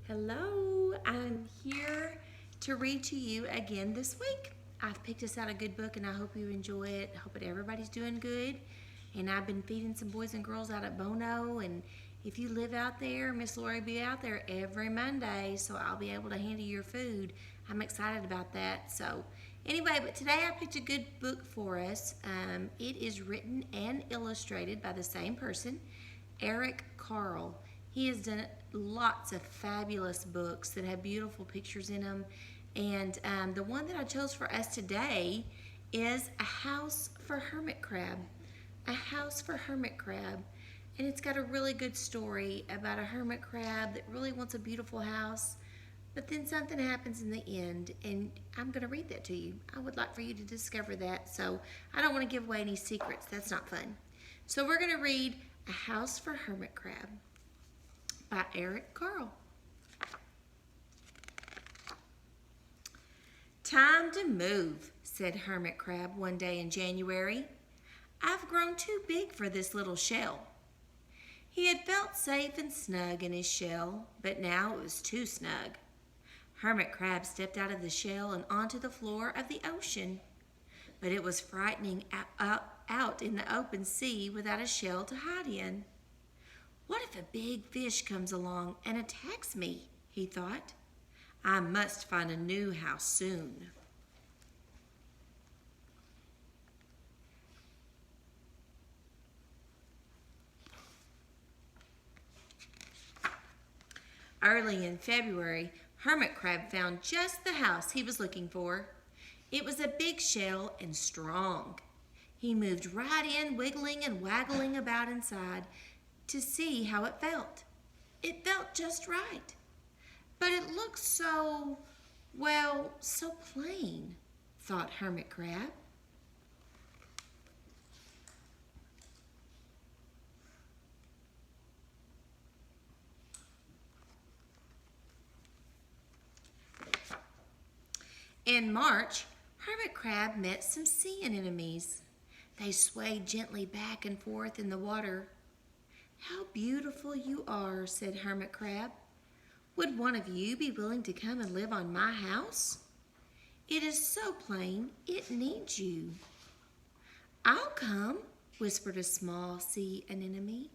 Hello, I'm here to read to you again this week. I've picked us out a good book and I hope you enjoy it. I hope that everybody's doing good. And I've been feeding some boys and girls out at Bono. And if you live out there, Miss Lori will be out there every Monday, so I'll be able to hand you your food. I'm excited about that. So, anyway, but today I picked a good book for us. It is written and illustrated by the same person, Eric Carle. He has done lots of fabulous books that have beautiful pictures in them. And the one that I chose for us today is A House for Hermit Crab. A House for Hermit Crab. And it's got a really good story about a hermit crab that really wants a beautiful house. But then something happens in the end, and I'm going to read that to you. I would like for you to discover that, so I don't want to give away any secrets. That's not fun. So we're going to read A House for Hermit Crab by Eric Carle. Time to move, said Hermit Crab one day in January. I've grown too big for this little shell. He had felt safe and snug in his shell, but now it was too snug. Hermit Crab stepped out of the shell and onto the floor of the ocean. But it was frightening out in the open sea without a shell to hide in. What if a big fish comes along and attacks me? He thought. I must find a new house soon. Early in February, Hermit Crab found just the house he was looking for. It was a big shell and strong. He moved right in, wiggling and waggling about inside to see how it felt. It felt just right. But it looked so plain, thought Hermit Crab. In March, Hermit Crab met some sea anemones. They swayed gently back and forth in the water. How beautiful you are, said Hermit Crab. Would one of you be willing to come and live on my house? It is so plain, it needs you. I'll come, whispered a small sea anemone.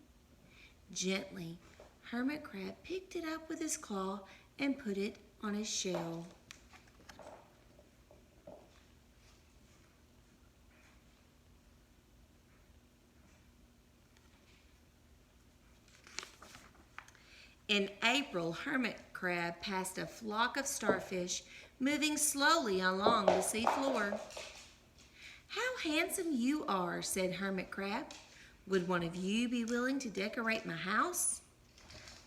Gently, Hermit Crab picked it up with his claw and put it on his shell. In April, Hermit Crab passed a flock of starfish moving slowly along the sea floor. How handsome you are, said Hermit Crab. Would one of you be willing to decorate my house?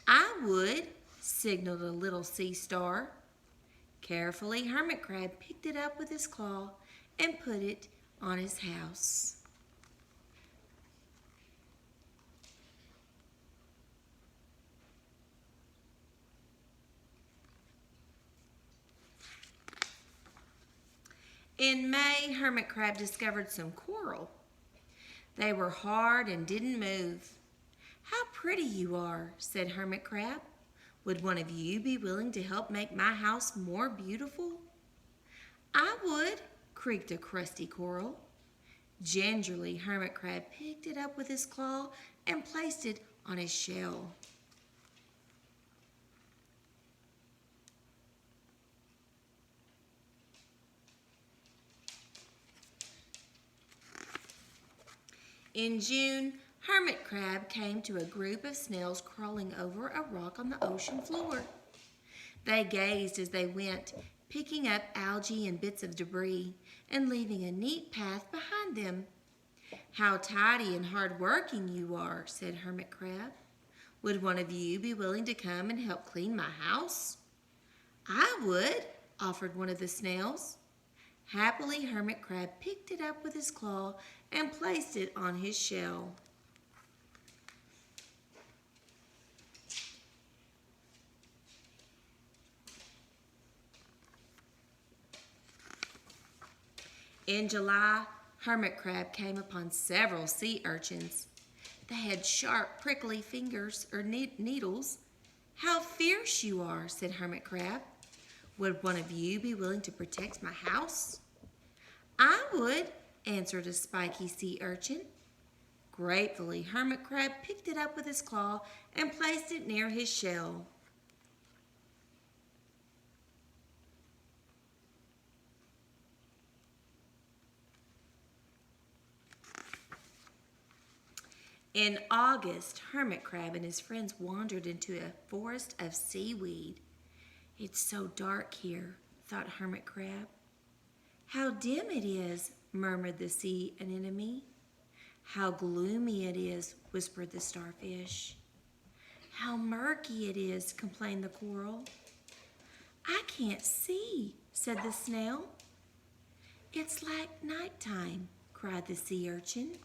I would, signaled a little sea star. Carefully, Hermit Crab picked it up with his claw and put it on his house. In May, Hermit Crab discovered some coral. They were hard and didn't move. How pretty you are, said Hermit Crab. Would one of you be willing to help make my house more beautiful? I would, creaked a crusty coral. Gingerly, Hermit Crab picked it up with his claw and placed it on his shell. In June, Hermit Crab came to a group of snails crawling over a rock on the ocean floor. They gazed as they went, picking up algae and bits of debris and leaving a neat path behind them. How tidy and hard-working you are, said Hermit Crab. Would one of you be willing to come and help clean my house? I would, offered one of the snails. Happily, Hermit Crab picked it up with his claw and placed it on his shell. In July, Hermit Crab came upon several sea urchins. They had sharp, prickly fingers or needles "How fierce you are," said Hermit Crab. "Would one of you be willing to protect my house?" "I would," answered a spiky sea urchin. Gratefully, Hermit Crab picked it up with his claw and placed it near his shell. In August, Hermit Crab and his friends wandered into a forest of seaweed. "It's so dark here," thought Hermit Crab. "How dim it is," murmured the sea anemone. "How gloomy it is," whispered the starfish. "How murky it is," complained the coral. "I can't see," said the snail. "It's like nighttime," cried the sea urchin.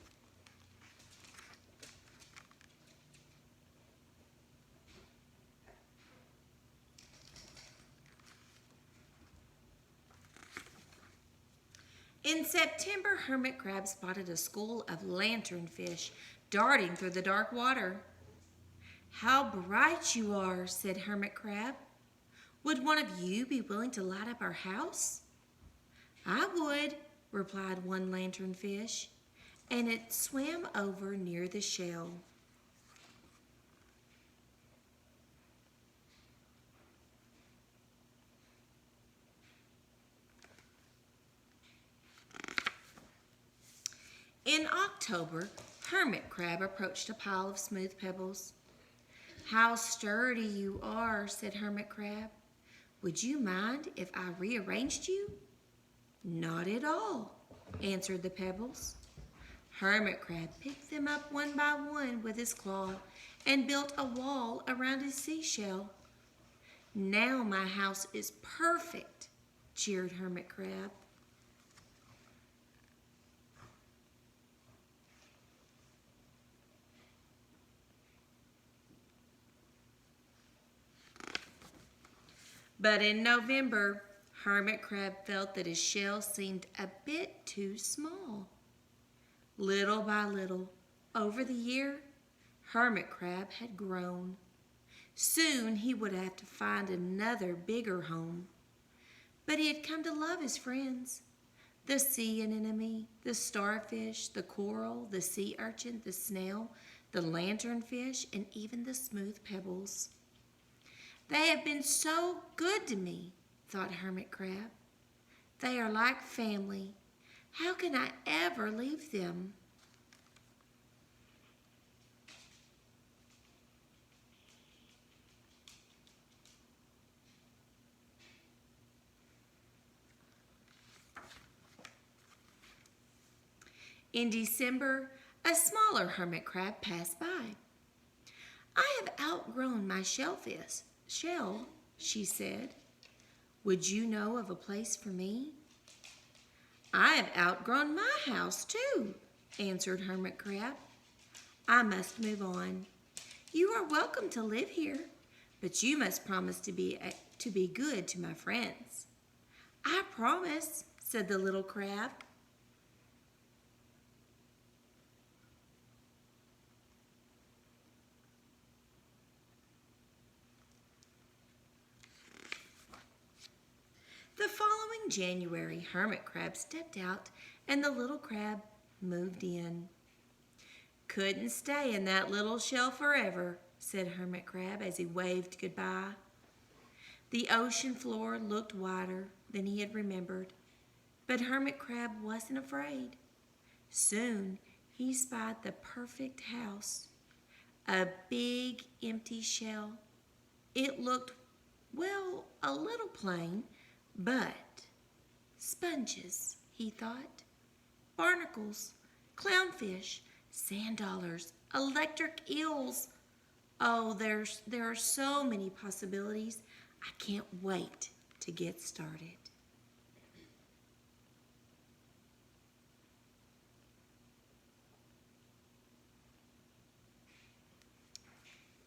In September, Hermit Crab spotted a school of lanternfish darting through the dark water. "How bright you are," said Hermit Crab. "Would one of you be willing to light up our house?" "I would," replied one lanternfish, and it swam over near the shell. In October, Hermit Crab approached a pile of smooth pebbles. "How sturdy you are," said Hermit Crab. "Would you mind if I rearranged you?" "Not at all," answered the pebbles. Hermit Crab picked them up one by one with his claw and built a wall around his seashell. "Now my house is perfect," cheered Hermit Crab. But in November, Hermit Crab felt that his shell seemed a bit too small. Little by little, over the year, Hermit Crab had grown. Soon he would have to find another bigger home. But he had come to love his friends. The sea anemone, the starfish, the coral, the sea urchin, the snail, the lanternfish, and even the smooth pebbles. "They have been so good to me," thought Hermit Crab. "They are like family. How can I ever leave them?" In December, a smaller hermit crab passed by. "I have outgrown my shell," she said. "Would you know of a place for me?" "I have outgrown my house too," answered Hermit Crab. "I must move on. You are welcome to live here, but you must promise to be good to my friends." "I promise," said the little crab. The following January, Hermit Crab stepped out and the little crab moved in. "Couldn't stay in that little shell forever," said Hermit Crab as he waved goodbye. The ocean floor looked wider than he had remembered, but Hermit Crab wasn't afraid. Soon he spied the perfect house, a big empty shell. It looked, well, a little plain, but sponges, he thought, barnacles, clownfish, sand dollars, electric eels. Oh, there are so many possibilities. I can't wait to get started.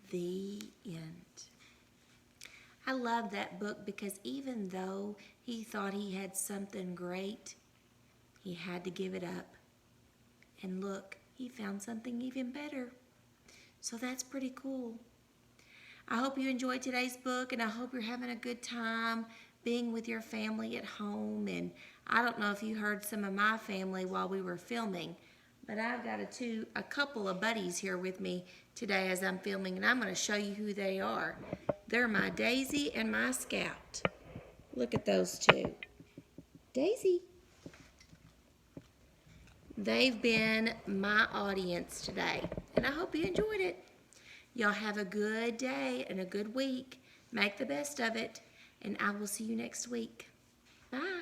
The end. I love that book because even though he thought he had something great, he had to give it up. And look, he found something even better. So that's pretty cool. I hope you enjoyed today's book, and I hope you're having a good time being with your family at home. And I don't know if you heard some of my family while we were filming, but I've got a couple of buddies here with me today as I'm filming, and I'm going to show you who they are. They're my Daisy and my Scout. Look at those two. Daisy. They've been my audience today, and I hope you enjoyed it. Y'all have a good day and a good week. Make the best of it, and I will see you next week. Bye.